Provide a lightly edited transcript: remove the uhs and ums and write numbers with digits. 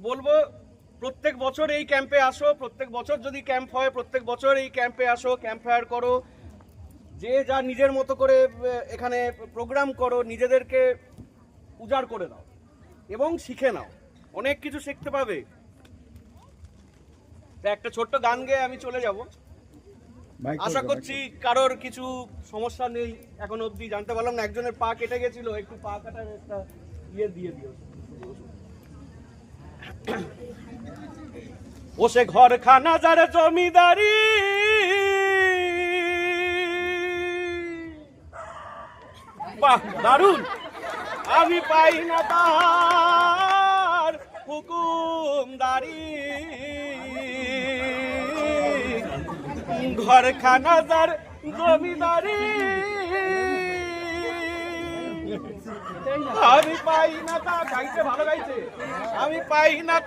বলবো প্রত্যেক বছর এই ক্যাম্পে আসো, প্রত্যেক বছর যদি ক্যাম্প হয় প্রত্যেক বছর এই ক্যাম্পে আসো, ক্যাম্প ফায়ার করো, যে যা নিজের মতো করে এখানে প্রোগ্রাম করো, নিজেদেরকে উজাড় করে দাও এবং শিখে নাও, অনেক কিছু শিখতে পাবে। একটা ছোট্ট গান গেয়ে আমি চলে যাব। আশা করছি কারোর কিছু সমস্যা নেই। এখন অবধি জানতে পারলাম না, একজনের পা কেটে গেছিল, একটু পা কাটার একটা ইয়ে দিয়ে দিও। ও সে ঘর খানা যার জমিদারি, বাহ দারুণ, আমি পাই না তার হুকুমদারি, ঘর খানা যার জমিদারি, আমি পাই না তা। গাইছে, ভালো গাইছে। আমি পাই না তা